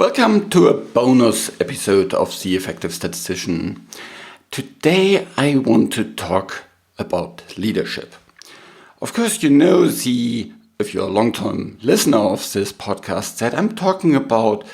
Welcome to a bonus episode of the Effective Statistician. Today I want to talk about leadership. Of course, you know if you're a long-term listener of this podcast, that I'm talking about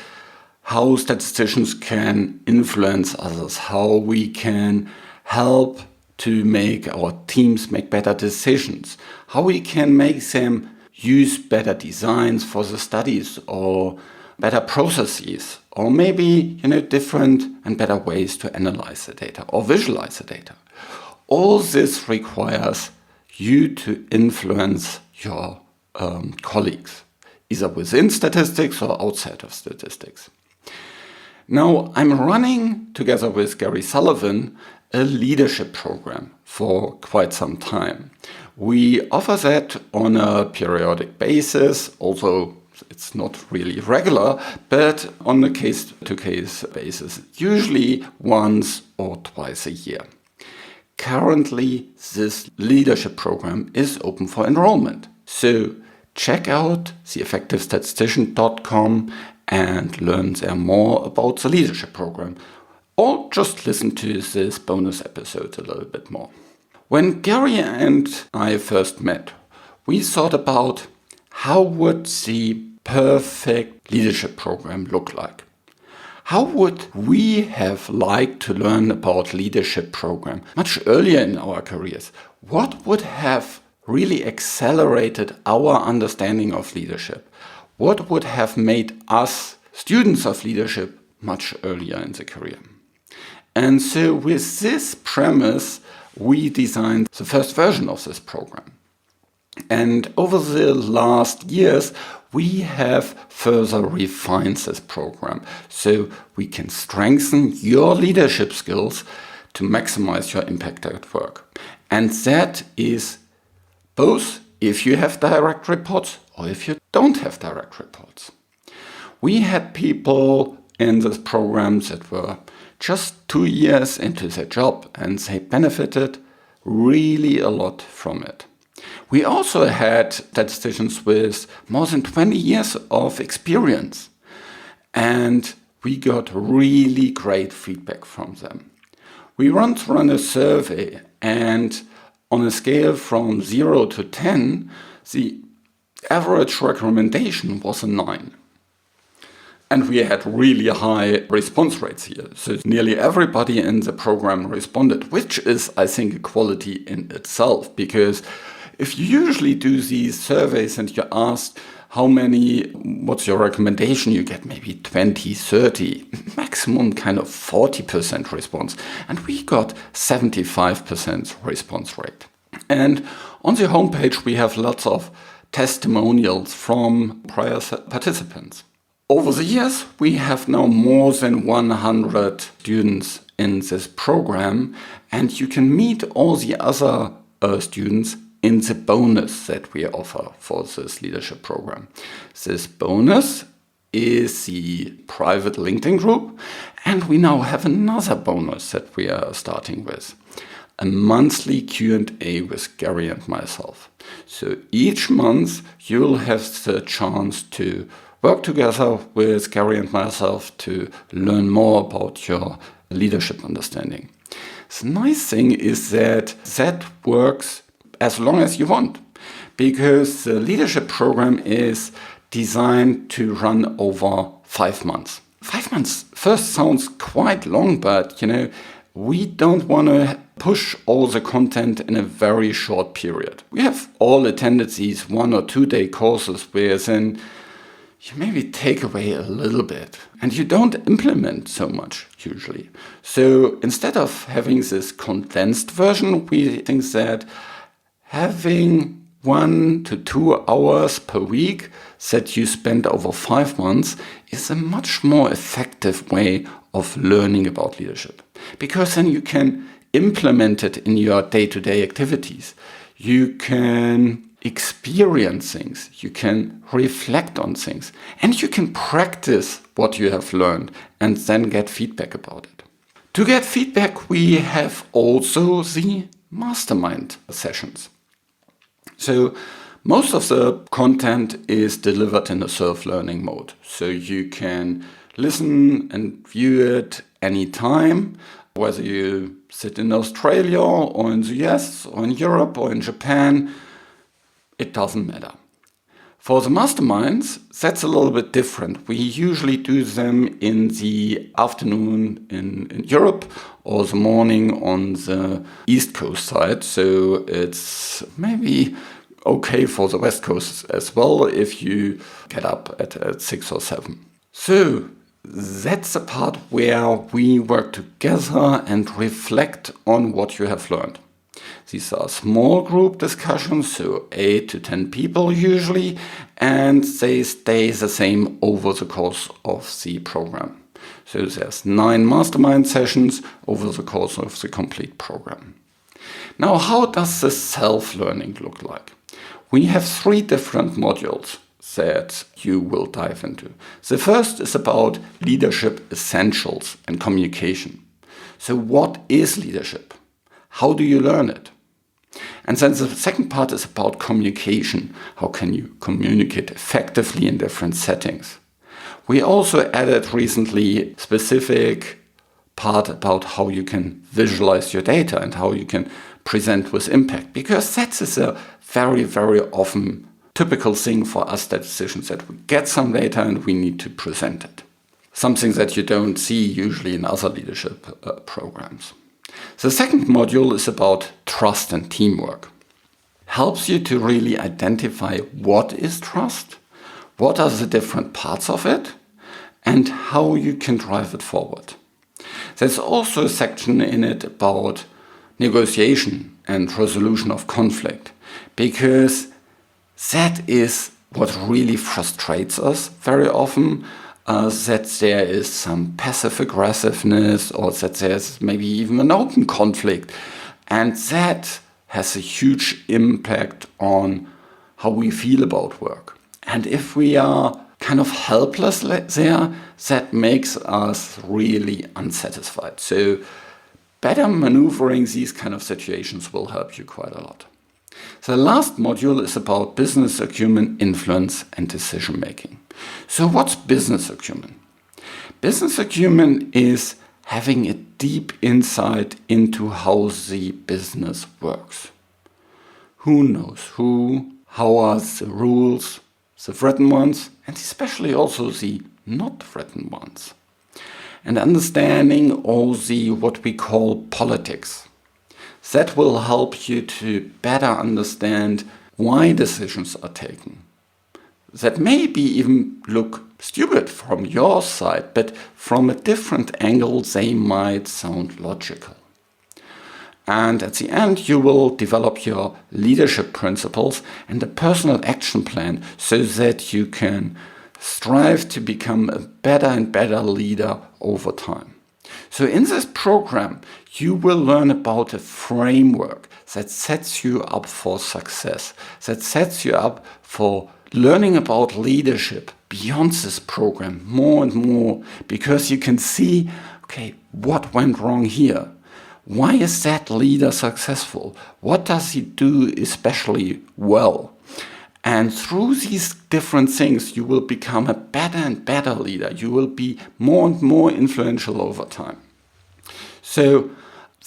how statisticians can influence others, how we can help to make our teams make better decisions, how we can make them use better designs for the studies or better processes, or maybe different and better ways to analyze the data or visualize the data. All this requires you to influence your colleagues, either within statistics or outside of statistics. Now, I'm running together with Gary Sullivan a leadership program for quite some time. We offer that on a periodic basis, although it's not really regular, but on a case-to-case basis, usually once or twice a year. Currently, this leadership program is open for enrollment. So check out theeffectivestatistician.com and learn there more about the leadership program. Or just listen to this bonus episode a little bit more. When Gary and I first met, we thought about how would the perfect leadership program look like? How would we have liked to learn about leadership program much earlier in our careers? What would have really accelerated our understanding of leadership? What would have made us students of leadership much earlier in the career? And so with this premise, we designed the first version of this program. And over the last years, we have further refined this program so we can strengthen your leadership skills to maximize your impact at work. And that is both if you have direct reports or if you don't have direct reports. We had people in this program that were just 2 years into their job and they benefited really a lot from it. We also had statisticians with more than 20 years of experience, and we got really great feedback from them. We once ran a survey, and on a scale from 0 to 10, the average recommendation was a 9. And we had really high response rates here. So nearly everybody in the program responded, which is, I think, a quality in itself. Because if you usually do these surveys and you ask what's your recommendation, you get maybe 20, 30, maximum kind of 40% response. And we got 75% response rate. And on the homepage, we have lots of testimonials from prior participants. Over the years, we have now more than 100 students in this program, and you can meet all the other students in the bonus that we offer for this leadership program. This bonus is the private LinkedIn group, and we now have another bonus that we are starting with. A monthly Q&A with Gary and myself. So each month, you'll have the chance to work together with Gary and myself to learn more about your leadership understanding. The nice thing is that works as long as you want, because the leadership program is designed to run over 5 months. 5 months first sounds quite long, but we don't want to push all the content in a very short period. We have all attended these 1 or 2 day courses where then you maybe take away a little bit and you don't implement so much usually. So instead of having this condensed version, we think that having 1 to 2 hours per week that you spend over 5 months is a much more effective way of learning about leadership. Because then you can implement it in your day-to-day activities. You can experience things, you can reflect on things, and you can practice what you have learned and then get feedback about it. To get feedback, we have also the Mastermind Sessions. So most of the content is delivered in a self-learning mode. So you can listen and view it anytime, whether you sit in Australia or in the US or in Europe or in Japan, it doesn't matter. For the masterminds, that's a little bit different. We usually do them in the afternoon in Europe or the morning on the East Coast side. So it's maybe okay for the West Coast as well if you get up at 6 or 7. So that's the part where we work together and reflect on what you have learned. These are small group discussions, so 8 to 10 people usually, and they stay the same over the course of the program. So there's 9 mastermind sessions over the course of the complete program. Now, how does the self-learning look like? We have 3 different modules that you will dive into. The first is about leadership essentials and communication. So what is leadership? How do you learn it? And then the second part is about communication. How can you communicate effectively in different settings? We also added recently specific part about how you can visualize your data and how you can present with impact, because that is a very, very often typical thing for us statisticians, that we get some data and we need to present it. Something that you don't see usually in other leadership programs. The second module is about trust and teamwork. Helps you to really identify what is trust, what are the different parts of it, and how you can drive it forward. There's also a section in it about negotiation and resolution of conflict, because that is what really frustrates us very often, that there is some passive aggressiveness or that there's maybe even an open conflict. And that has a huge impact on how we feel about work. And if we are kind of helpless there, that makes us really unsatisfied. So better maneuvering these kind of situations will help you quite a lot. So the last module is about business acumen, influence, and decision making. So what's business acumen? Business acumen is having a deep insight into how the business works. Who knows who, how are the rules, the written ones, and especially also the not written ones. And understanding all the what we call politics. That will help you to better understand why decisions are taken. That maybe even look stupid from your side, but from a different angle they might sound logical. And at the end you will develop your leadership principles and a personal action plan so that you can strive to become a better and better leader over time. So in this program, you will learn about a framework that sets you up for success, that sets you up for learning about leadership beyond this program more and more, because you can see, okay, what went wrong here? Why is that leader successful? What does he do especially well? And through these different things, you will become a better and better leader. You will be more and more influential over time. So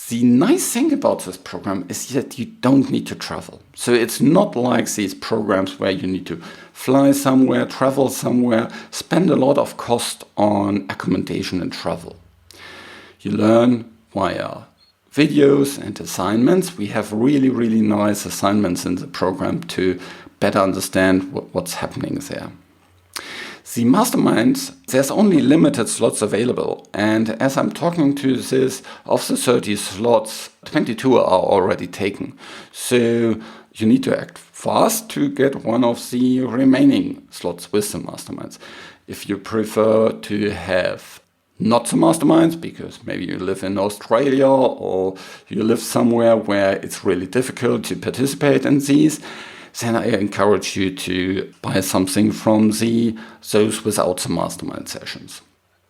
the nice thing about this program is that you don't need to travel. So it's not like these programs where you need to fly somewhere, travel somewhere, spend a lot of cost on accommodation and travel. You learn via videos and assignments. We have really, really nice assignments in the program to better understand what's happening there. The Masterminds, there's only limited slots available, and as I'm talking to this, of the 30 slots, 22 are already taken. So you need to act fast to get one of the remaining slots with the Masterminds. If you prefer to have not the Masterminds, because maybe you live in Australia or you live somewhere where it's really difficult to participate in these, then I encourage you to buy something from those without the Mastermind sessions.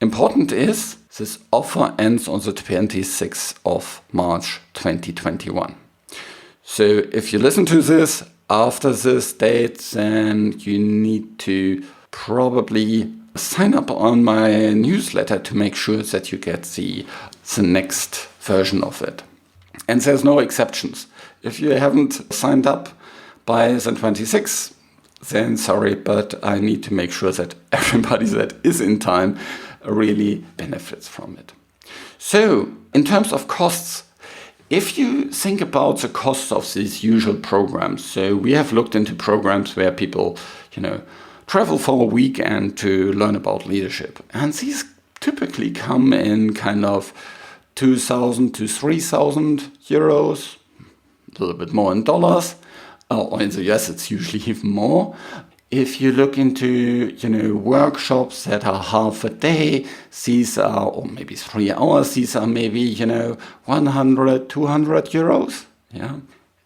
Important is, this offer ends on the 26th of March 2021. So if you listen to this after this date, then you need to probably sign up on my newsletter to make sure that you get the next version of it. And there's no exceptions. If you haven't signed up by the 26th, then sorry, but I need to make sure that everybody that is in time really benefits from it. So, in terms of costs, if you think about the costs of these usual programs, so we have looked into programs where people, travel for a weekend to learn about leadership. And these typically come in kind of 2,000 to 3,000 euros, a little bit more in dollars. Or in the US, it's usually even more. If you look into, workshops that are half a day, these are, or maybe 3 hours, these are maybe, 100, 200 euros. Yeah.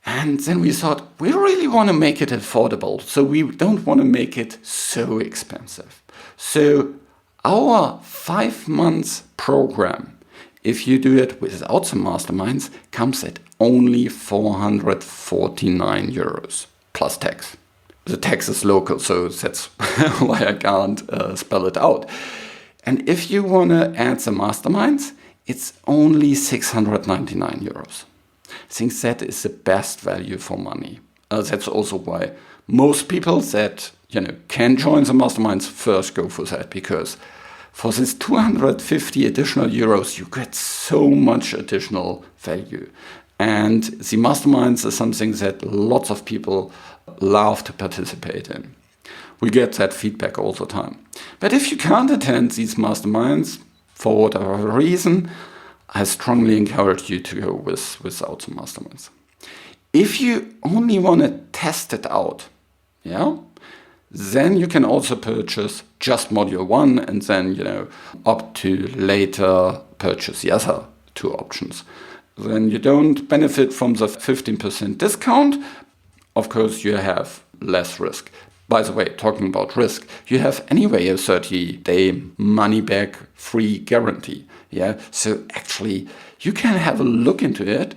And then we thought, we really want to make it affordable. So we don't want to make it so expensive. So our 5 months program, if you do it without the masterminds, comes at only 449 euros plus tax. The tax is local, so that's why I can't spell it out. And if you want to add the masterminds, it's only 699 euros. I think that is the best value for money. That's also why most people that can join the masterminds first go for that, because for this 250 additional euros, you get so much additional value. And the masterminds is something that lots of people love to participate in. We get that feedback all the time. But if you can't attend these masterminds for whatever reason, I strongly encourage you to go without the masterminds. If you only want to test it out, then you can also purchase just module 1 and then, up to later purchase the other 2 options. Then you don't benefit from the 15% discount. Of course, you have less risk. By the way, talking about risk, you have anyway a 30-day money-back free guarantee. Yeah, so actually, you can have a look into it,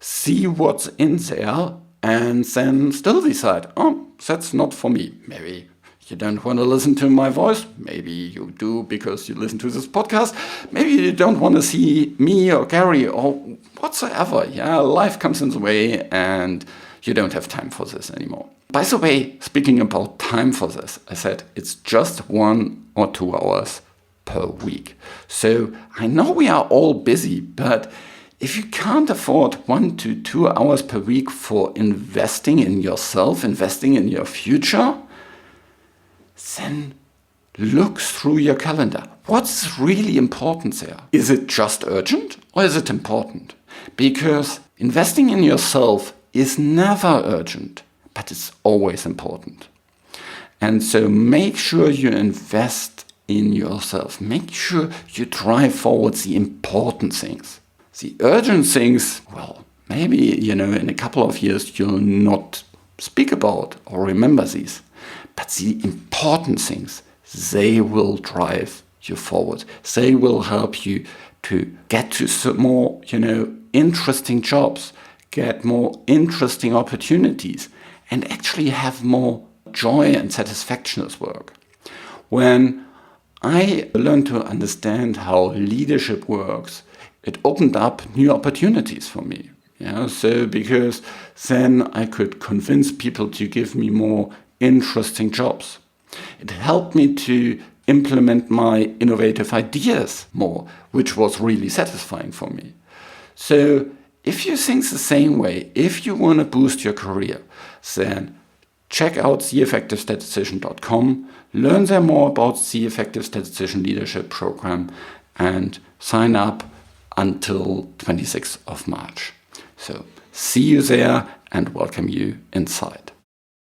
see what's in there, and then still decide, that's not for me. Maybe you don't want to listen to my voice. Maybe you do because you listen to this podcast. Maybe you don't want to see me or Gary or whatsoever. Yeah, life comes in the way and you don't have time for this anymore. By the way, speaking about time for this, I said it's just 1 or 2 hours per week. So I know we are all busy, but if you can't afford 1 to 2 hours per week for investing in yourself, investing in your future, then look through your calendar. What's really important there? Is it just urgent or is it important? Because investing in yourself is never urgent, but it's always important. And so make sure you invest in yourself. Make sure you drive forward the important things. The urgent things, well, maybe, in a couple of years you'll not speak about or remember these. But the important things, they will drive you forward. They will help you to get to some more, interesting jobs, get more interesting opportunities, and actually have more joy and satisfaction at work. When I learned to understand how leadership works, it opened up new opportunities for me. So because then I could convince people to give me more interesting jobs. It helped me to implement my innovative ideas more, which was really satisfying for me. So if you think the same way, if you want to boost your career, then check out theeffectivestatistician.com, learn there more about the Effective Statistician Leadership Program, and sign up until 26th of March. So see you there and welcome you inside.